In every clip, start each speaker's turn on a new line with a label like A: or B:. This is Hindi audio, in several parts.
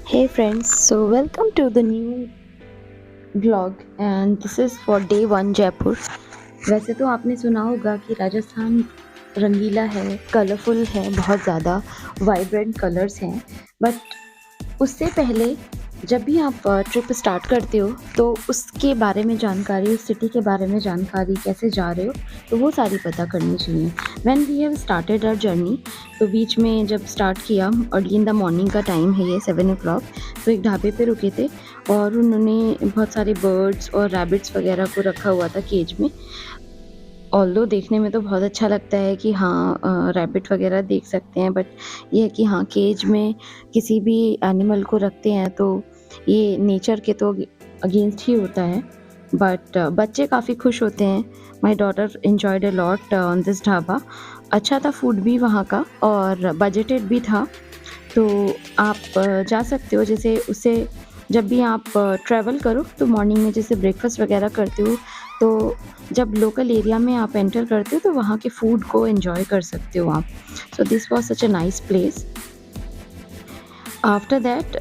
A: Hey friends, so welcome to the new vlog and this is for day 1 Jaipur. वैसे तो आपने सुना होगा कि राजस्थान रंगीला है, कलरफुल है, बहुत ज़्यादा वाइब्रेंट कलर्स हैं। बट उससे पहले जब भी आप ट्रिप स्टार्ट करते हो तो उसके बारे में जानकारी, उस सिटी के बारे में जानकारी, कैसे जा रहे हो तो वो सारी पता करनी चाहिए। When we have started our journey, तो बीच में जब स्टार्ट किया, अर्ली इन द मॉर्निंग का टाइम है ये 7 o'clock, तो एक ढाबे पे रुके थे और उन्होंने बहुत सारे बर्ड्स और रैबिट्स वगैरह को रखा हुआ था केज में। ऑल्दो देखने में तो बहुत अच्छा लगता है कि हाँ रैबिट वगैरह देख सकते हैं, बट ये है कि हाँ केज में किसी भी एनिमल को रखते हैं तो ये नेचर के तो अगेंस्ट ही होता है। बट बच्चे काफ़ी खुश होते हैं। My daughter enjoyed a lot on this dhaba. अच्छा था फूड भी वहाँ का और बजटेड भी था, तो आप जा सकते हो। जैसे उससे जब भी आप ट्रैवल करो तो मॉर्निंग में जैसे ब्रेकफास्ट वगैरह करते हो, तो जब लोकल एरिया में आप एंटर करते हो तो वहाँ के फूड को एंजॉय कर सकते हो आप। So this was such a nice place. After that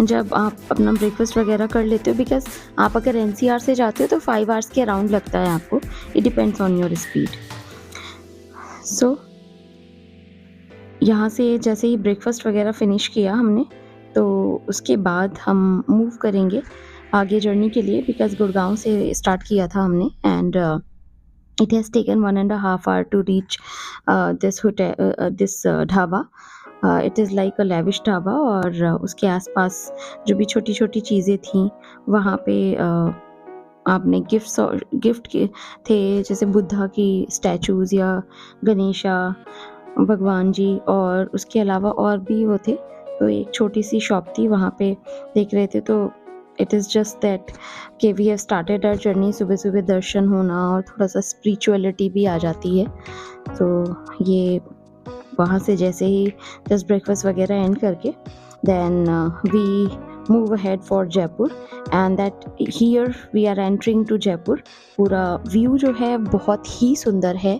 A: जब आप अपना ब्रेकफास्ट वगैरह कर लेते हो, बिकॉज आप अगर एनसीआर से जाते हो तो 5 hours के अराउंड लगता है आपको। It depends on your speed. So यहाँ से जैसे ही ब्रेकफास्ट वगैरह फिनिश किया हमने, तो उसके बाद हम मूव करेंगे आगे जर्नी के लिए, बिकॉज गुड़गांव से स्टार्ट किया था हमने and it has taken 1.5 hour to reach this hotel, this dhaba. It is like a lavish dhaba और उसके आसपास जो भी छोटी छोटी चीज़ें थीं वहाँ पे आपने गिफ्ट्स और गिफ्ट के थे, जैसे बुद्धा की स्टैचूज़ या गणेशा भगवान जी, और उसके अलावा और भी वो थे। तो एक छोटी सी शॉप थी वहाँ पे देख रहे थे। तो इट इज़ जस्ट दैट कि we have started our journey, सुबह सुबह दर्शन होना और थोड़ा सा स्पिरिचुअलिटी भी आ जाती है। तो ये वहाँ से जैसे ही जस्ट ब्रेकफास्ट वगैरह एंड करके then we move ahead for Jaipur and that here we are entering to Jaipur. पूरा व्यू जो है बहुत ही सुंदर है।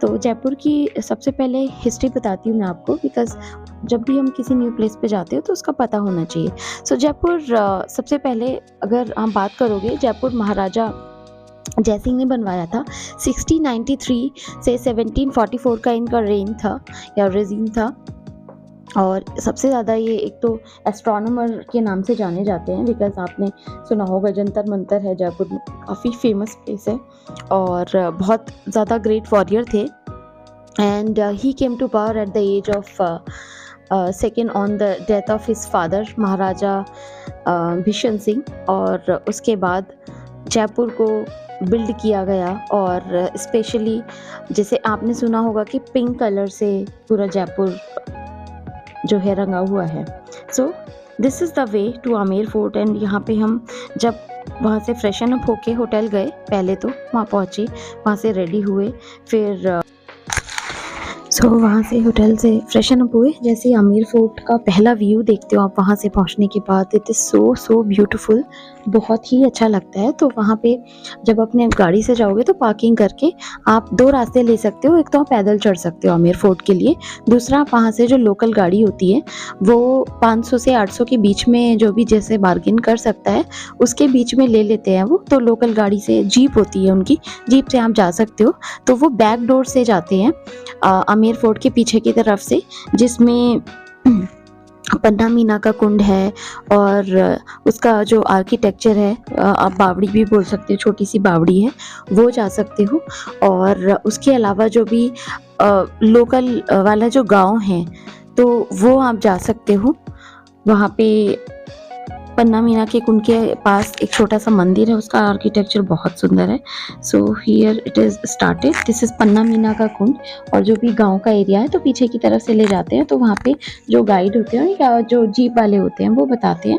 A: तो जयपुर की सबसे पहले हिस्ट्री बताती हूँ मैं आपको, बिकॉज जब भी हम किसी न्यू प्लेस पे जाते हो तो उसका पता होना चाहिए। सो जयपुर सबसे पहले अगर हम बात करोगे, जयपुर महाराजा जयसिंह ने बनवाया था। 1693 से 1744 का इनका रेन था या रेजिम था। और सबसे ज़्यादा ये एक तो एस्ट्रोनॉमर के नाम से जाने जाते हैं, बिकॉज आपने सुना होगा जंतर मंतर है जयपुर में, काफ़ी फेमस प्लेस है और बहुत ज़्यादा ग्रेट वॉरियर थे। And he came to power at the age of second on the death of his father Maharaja Bhishan Singh. और उसके बाद जयपुर को बिल्ड किया गया और स्पेशली जैसे आपने सुना होगा कि पिंक कलर से पूरा जयपुर जो है रंगा हुआ है। So this is the way to Amer fort. And यहाँ पे हम जब वहाँ से फ्रेशन अप होके होटल गए, पहले तो वहाँ पहुँचे, वहाँ से रेडी हुए, फिर वहाँ से होटल से फ्रेशन अप हुए। जैसे ही आमेर फोर्ट का पहला व्यू देखते हो आप वहाँ से पहुँचने के बाद, इट इज़ सो ब्यूटीफुल, बहुत ही अच्छा लगता है। तो वहाँ पे जब अपने गाड़ी से जाओगे तो पार्किंग करके आप 2 रास्ते ले सकते हो। एक तो आप पैदल चढ़ सकते हो आमेर फोर्ट के लिए, दूसरा आप वहाँ से जो लोकल गाड़ी होती है वो 500 से 800 के बीच में, जो भी जैसे बार्गिन कर सकता है उसके बीच में ले लेते हैं वो। तो लोकल गाड़ी से जीप होती है उनकी, जीप से आप जा सकते हो। तो वो बैक डोर से जाते हैं आमेर फोर्ट के पीछे की तरफ से, जिसमें पन्ना मीना का कुंड है और उसका जो आर्किटेक्चर है, आप बावड़ी भी बोल सकते हो, छोटी सी बावड़ी है, वो जा सकते हो। और उसके अलावा जो भी लोकल वाला जो गांव है तो वो आप जा सकते हो। वहाँ पे पन्ना मीना के कुंड के पास एक छोटा सा मंदिर है, उसका आर्किटेक्चर बहुत सुंदर है। So here it is started, this is Panna Meena का कुंड। और जो भी गांव का एरिया है तो पीछे की तरफ से ले जाते हैं, तो वहाँ पे जो गाइड होते हैं या जो जीप वाले होते हैं वो बताते हैं।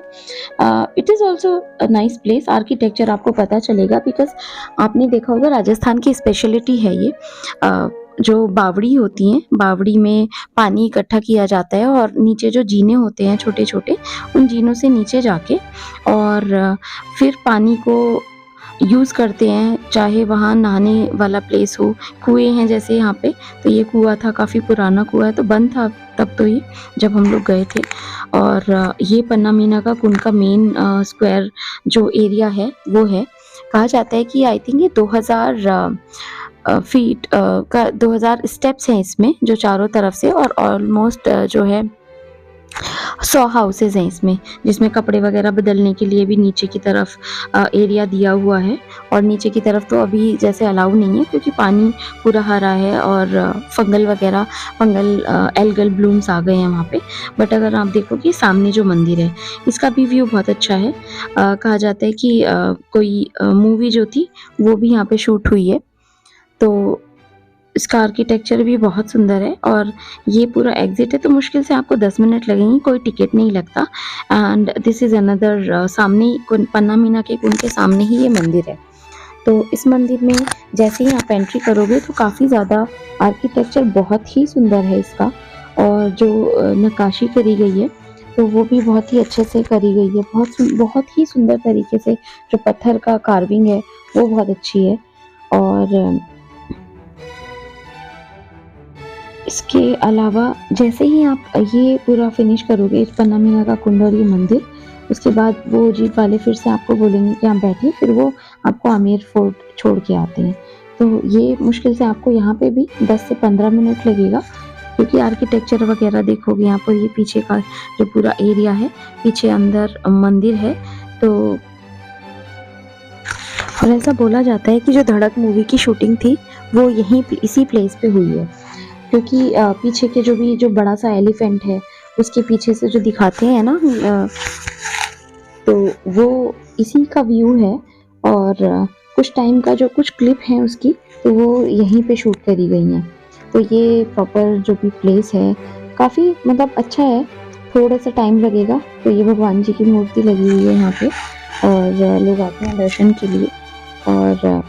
A: It is also a nice place. Architecture आपको पता चलेगा, बिकॉज आपने देखा होगा राजस्थान की स्पेशलिटी है ये। जो बावड़ी होती हैं, बावड़ी में पानी इकट्ठा किया जाता है और नीचे जो जीने होते हैं छोटे छोटे, उन जीनों से नीचे जाके और फिर पानी को यूज़ करते हैं, चाहे वहाँ नहाने वाला प्लेस हो, कुएँ हैं जैसे यहाँ पे, तो ये कुआँ था, काफ़ी पुराना कुआँ है, तो बंद था तब तो ये, जब हम लोग गए थे। और ये पन्ना मीना का कुंड का मेन स्क्वायर जो एरिया है, वो है। कहा जाता है कि आई थिंक ये 2000 फीट का 2000 स्टेप्स हैं इसमें, जो चारों तरफ से, और ऑलमोस्ट जो है 100 हाउसेज़ हैं इसमें, जिसमें कपड़े वगैरह बदलने के लिए भी नीचे की तरफ एरिया दिया हुआ है। और नीचे की तरफ तो अभी जैसे अलाउ नहीं है, क्योंकि पानी पूरा हरा है और फंगल एल्गल ब्लूम्स आ गए हैं वहाँ पे। बट अगर आप देखोगे सामने जो मंदिर है, इसका भी व्यू बहुत अच्छा है। कहा जाता है कि कोई मूवी जो थी वो भी यहाँ पे शूट हुई है। तो इसका आर्किटेक्चर भी बहुत सुंदर है, और ये पूरा एग्जिट है, तो मुश्किल से आपको 10 मिनट लगेंगे, कोई टिकट नहीं लगता। एंड दिस इज़ अनदर सामने ही पन्ना मीना के कुंड के सामने ही ये मंदिर है। तो इस मंदिर में जैसे ही आप एंट्री करोगे तो काफ़ी ज़्यादा आर्किटेक्चर बहुत ही सुंदर है इसका, और जो नक्काशी करी गई है तो वो भी बहुत ही अच्छे से करी गई है। बहुत ही सुंदर तरीके से जो पत्थर का कार्विंग है वो बहुत अच्छी है। और इसके अलावा जैसे ही आप ये पूरा फिनिश करोगे, पन्ना मीना का कुंड और ये मंदिर, उसके बाद वो जीप वाले फिर से आपको बोलेंगे कि आप बैठिए, फिर वो आपको आमेर फोर्ट छोड़ के आते हैं। तो ये मुश्किल से आपको यहाँ पे भी 10 से 15 मिनट लगेगा, क्योंकि आर्किटेक्चर वगैरह देखोगे यहाँ पर, ये पीछे का जो पूरा एरिया है, पीछे अंदर मंदिर है। तो और ऐसा बोला जाता है कि जो धड़क मूवी की शूटिंग थी वो यहीं पे इसी प्लेस पे हुई है, क्योंकि पीछे के जो बड़ा सा एलिफेंट है, उसके पीछे से जो दिखाते हैं ना, तो वो इसी का व्यू है। और कुछ टाइम का जो कुछ क्लिप हैं उसकी, तो वो यहीं पे शूट करी गई हैं। तो ये प्रॉपर जो भी प्लेस है काफ़ी मतलब अच्छा है। थोड़ा सा टाइम लगेगा। तो ये भगवान जी की मूर्ति लगी हुई है यहाँ पे, और लोग आते हैं दर्शन के लिए। और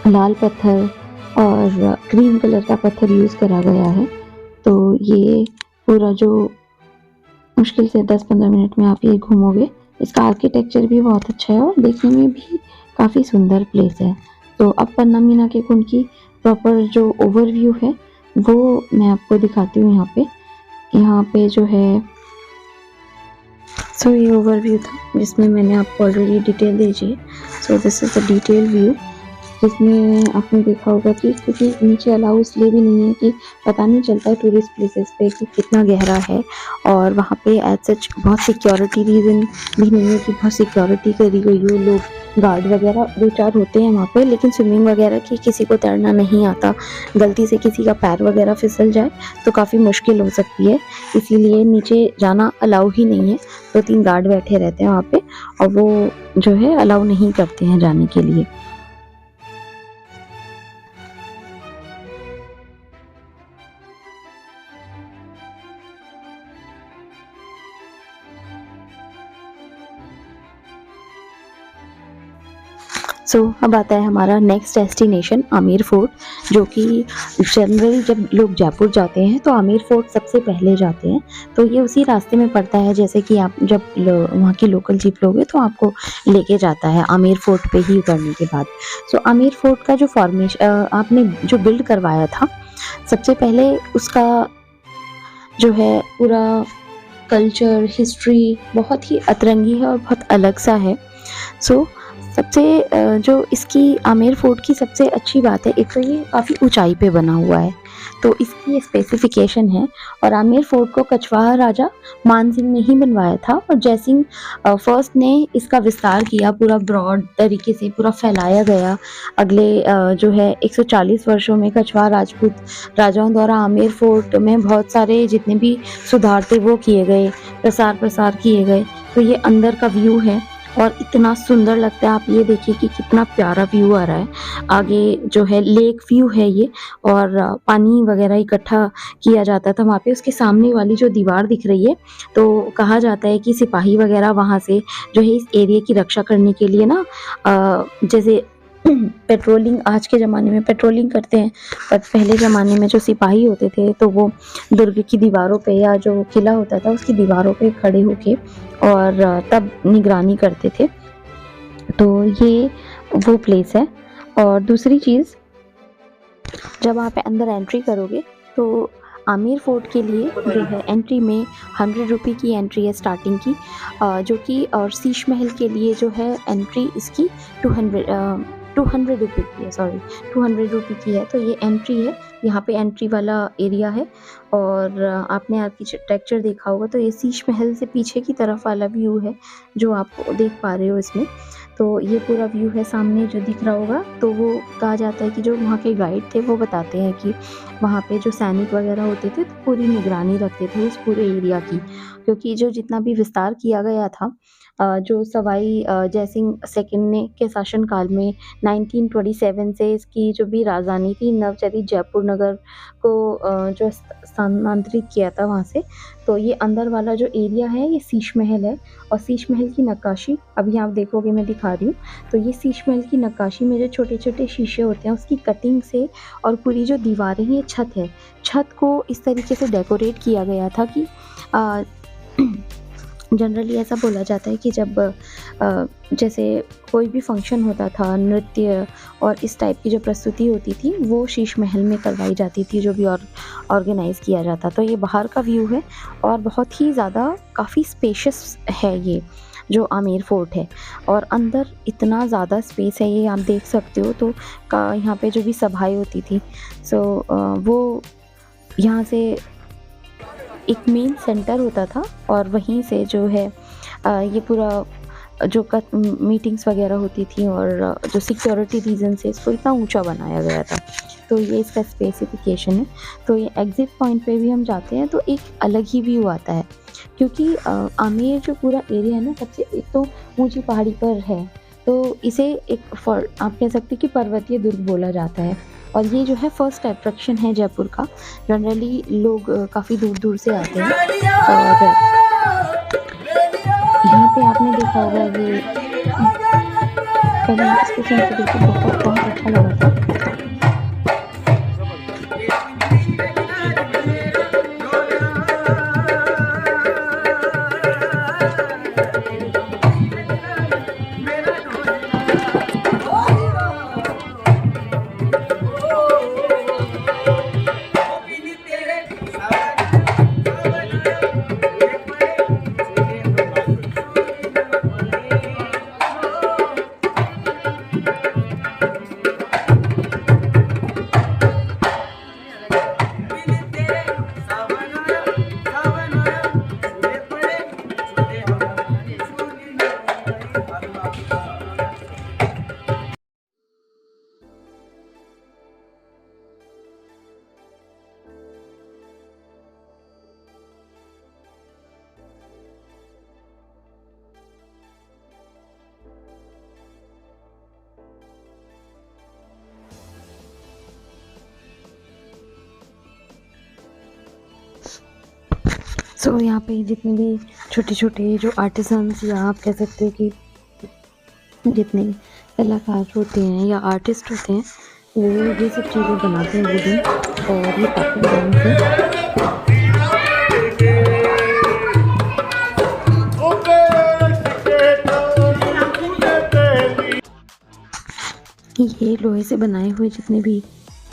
A: लाल पत्थर और क्रीम कलर का पत्थर यूज़ करा गया है। तो ये पूरा जो मुश्किल से 10-15 मिनट में आप ये घूमोगे। इसका आर्किटेक्चर भी बहुत अच्छा है और देखने में भी काफ़ी सुंदर प्लेस है। तो अब पन्ना मीना के कुंड की प्रॉपर जो ओवरव्यू है वो मैं आपको दिखाती हूँ यहाँ पे। यहाँ पे जो है ये ओवरव्यू था जिसमें मैंने आपको ऑलरेडी डिटेल दीजिए। This is the detail view, जिसमें आपने देखा होगा कि क्योंकि नीचे अलाउ इसलिए भी नहीं है कि पता नहीं चलता है टूरिस्ट प्लेसेस पे कि कितना गहरा है, और वहाँ पे एज सच बहुत सिक्योरिटी रीज़न भी नहीं है कि बहुत सिक्योरिटी करी गई हो। लोग गार्ड वगैरह 2-4 होते हैं वहाँ पे, लेकिन स्विमिंग वगैरह की किसी को तैरना नहीं आता। गलती से किसी का पैर वगैरह फिसल जाए तो काफ़ी मुश्किल हो सकती है, इसीलिए नीचे जाना अलाउ ही नहीं है। 2-3 गार्ड बैठे रहते हैं वहाँ पे, और वो जो है अलाउ नहीं करते हैं जाने के लिए। अब आता है हमारा नेक्स्ट डेस्टिनेशन आमेर फोर्ट, जो कि जनरली जब लोग जयपुर जाते हैं तो आमेर फोर्ट सबसे पहले जाते हैं। तो ये उसी रास्ते में पड़ता है, जैसे कि आप जब वहाँ की लोकल जीप लोगे तो आपको लेके जाता है आमेर फोर्ट पे ही उतरने के बाद। आमेर फोर्ट का जो फॉर्मेशन आपने जो बिल्ड करवाया था, सबसे पहले उसका जो है पूरा कल्चर, हिस्ट्री बहुत ही अतरंगी है और बहुत अलग सा है। सबसे जो इसकी आमेर फोर्ट की सबसे अच्छी बात है, एक तो ये काफ़ी ऊंचाई पे बना हुआ है, तो इसकी स्पेसिफिकेशन है। और आमेर फोर्ट को कछवाहा राजा मान सिंह ने ही बनवाया था, और जयसिंह फर्स्ट ने इसका विस्तार किया, पूरा ब्रॉड तरीके से पूरा फैलाया गया। अगले जो है 140 वर्षों में कछवाहा राजपूत राजाओं द्वारा आमेर फोर्ट में बहुत सारे जितने भी सुधार थे वो किए गए, प्रसार किए गए। तो ये अंदर का व्यू है और इतना सुंदर लगता है। आप ये देखिए कि कितना प्यारा व्यू आ रहा है। आगे जो है लेक व्यू है ये, और पानी वगैरह इकट्ठा किया जाता था वहाँ पे। उसके सामने वाली जो दीवार दिख रही है, तो कहा जाता है कि सिपाही वगैरह वहाँ से जो है इस एरिया की रक्षा करने के लिए ना जैसे पेट्रोलिंग, आज के ज़माने में पेट्रोलिंग करते हैं, पर पहले ज़माने में जो सिपाही होते थे तो वो दुर्ग की दीवारों पे या जो किला होता था उसकी दीवारों पे खड़े होके और तब निगरानी करते थे। तो ये वो प्लेस है। और दूसरी चीज़, जब आप अंदर एंट्री करोगे तो आमेर फोर्ट के लिए जो है एंट्री में 100 रुपये की एंट्री है स्टार्टिंग की, जो कि, और शीश महल के लिए जो है एंट्री इसकी 200 रुपये की है, सॉरी 200 रुपये की है। तो ये एंट्री है, यहाँ पे एंट्री वाला एरिया है। और आपने आर्किटेक्चर देखा होगा तो ये शीश महल से पीछे की तरफ वाला व्यू है जो आप देख पा रहे हो इसमें। तो ये पूरा व्यू है सामने जो दिख रहा होगा। तो वो कहा जाता है कि जो वहाँ के गाइड थे वो बताते हैं कि वहाँ पे जो सैनिक वगैरह होते थे तो पूरी निगरानी रखते थे उस पूरे एरिया की, क्योंकि जो जितना भी विस्तार किया गया था, जो सवाई जयसिंह सेकंड ने के शासनकाल में 1927 से इसकी जो भी राजधानी थी नवचरित जयपुर नगर को जो स्थानांतरित किया था वहाँ से। तो ये अंदर वाला जो एरिया है ये शीश महल है। और शीश महल की नक्काशी अभी आप देखोगे, मैं दिखा रही हूँ। तो ये शीश महल की नक्काशी में जो छोटे-छोटे शीशे होते हैं उसकी कटिंग से, और पूरी जो दीवारें हैं, ये छत है, छत को इस तरीके से डेकोरेट किया गया था कि जनरली ऐसा बोला जाता है कि जब जैसे कोई भी फंक्शन होता था, नृत्य और इस टाइप की जो प्रस्तुति होती थी वो शीश महल में करवाई जाती थी, जो भी ऑर्गेनाइज़ किया जाता। तो ये बाहर का व्यू है और बहुत ही ज़्यादा काफ़ी स्पेशियस है ये जो आमेर फोर्ट है। और अंदर इतना ज़्यादा स्पेस है, ये आप देख सकते हो। तो यहाँ पे जो भी सभाएँ होती थी, सो वो यहाँ से एक मेन सेंटर होता था और वहीं से जो है ये पूरा जो मीटिंग्स वगैरह होती थी, और जो सिक्योरिटी रीज़न से इसको इतना ऊंचा बनाया गया था। तो ये इसका स्पेसिफिकेशन है। तो ये एग्ज़िट पॉइंट पे भी हम जाते हैं तो एक अलग ही व्यू आता है, क्योंकि आमेर जो पूरा एरिया है ना, सबसे एक तो ऊंची पहाड़ी पर है, तो इसे एक आप कह सकते हैं कि पर्वतीय दुर्ग बोला जाता है। और ये जो है फर्स्ट अट्रैक्शन है जयपुर का। जनरली लोग काफ़ी दूर-दूर से आते हैं। और यहाँ पे आपने देखा होगा ये पहले इसको सुन के देखिए, बहुत बहुत अच्छा लगा था। सो यहाँ पे जितने भी छोटे-छोटे जो आर्टिसंस, या आप कह सकते हो कि जितने कलाकार होते हैं या आर्टिस्ट होते हैं, वो ये सब चीज़ें बनाते हैं वुडन, और ये काफ़ी टाइम से ये लोहे से बनाए हुए जितने भी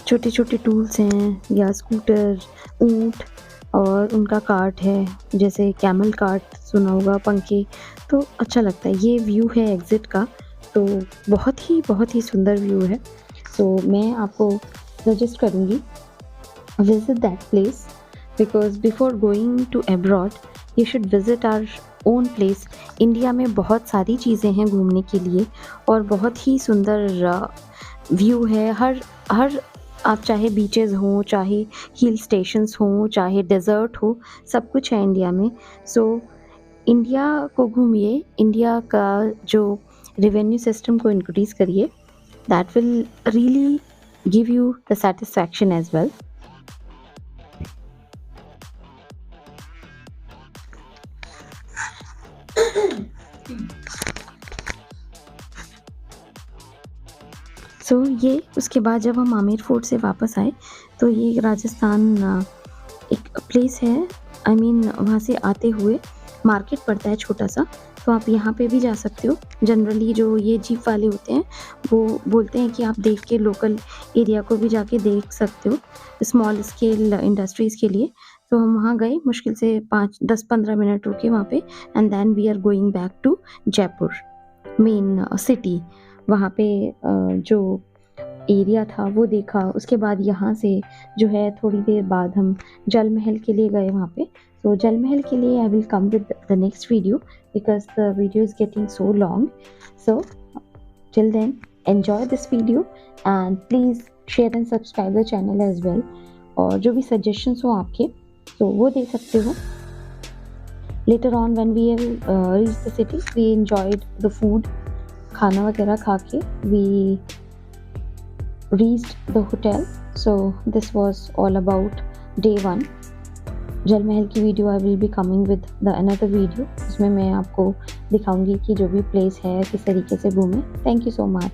A: छोटे-छोटे टूल्स हैं, या स्कूटर, ऊँट और उनका कार्ट है, जैसे कैमल कार्ट सुना होगा, पंखे, तो अच्छा लगता है। ये व्यू है एग्ज़िट का, तो बहुत ही सुंदर व्यू है। तो मैं आपको सजेस्ट करूँगी, visit that place, because before going to abroad you should visit our own place। India में बहुत सारी चीज़ें हैं घूमने के लिए और बहुत ही सुंदर व्यू है। हर हर आप चाहे बीचेस हों, चाहे हिल स्टेशंस हों, चाहे डेज़र्ट हो, सब कुछ है इंडिया में। सो इंडिया को घूमिए, इंडिया का जो रेवेन्यू सिस्टम को इंक्रीज़ करिए, that will really give you the satisfaction as well. So ये उसके बाद जब हम आमेर फोर्ट से वापस आए, तो ये राजस्थान एक प्लेस है। आई मीन वहाँ से आते हुए मार्केट पड़ता है छोटा-सा, तो आप यहाँ पे भी जा सकते हो। जनरली जो ये जीप वाले होते हैं, वो बोलते हैं कि आप देख के लोकल एरिया को भी जाके देख सकते हो, स्मॉल स्केल इंडस्ट्रीज़ के लिए। तो हम वहाँ गए, मुश्किल से 5 10-15 मिनट रुके वहाँ पे and then we are going back to Jaipur main city. वहाँ पे जो एरिया था वो देखा, उसके बाद यहाँ से जो है थोड़ी देर बाद हम जल महल के लिए गए वहाँ पे। So जल महल के लिए I will come with the next video because the video is getting so long. So till then enjoy this video and please share and subscribe the channel as well. और जो भी suggestions हो आपके तो वो दे सकते हो। Later on when we reached the city, we enjoyed the food, खाना वगैरह खा के we reached the hotel. So this was all about day 1. जल महल की video I will be coming with the another video, उसमें मैं आपको दिखाऊंगी कि जो भी प्लेस है किस तरीके से घूमें। Thank you so much.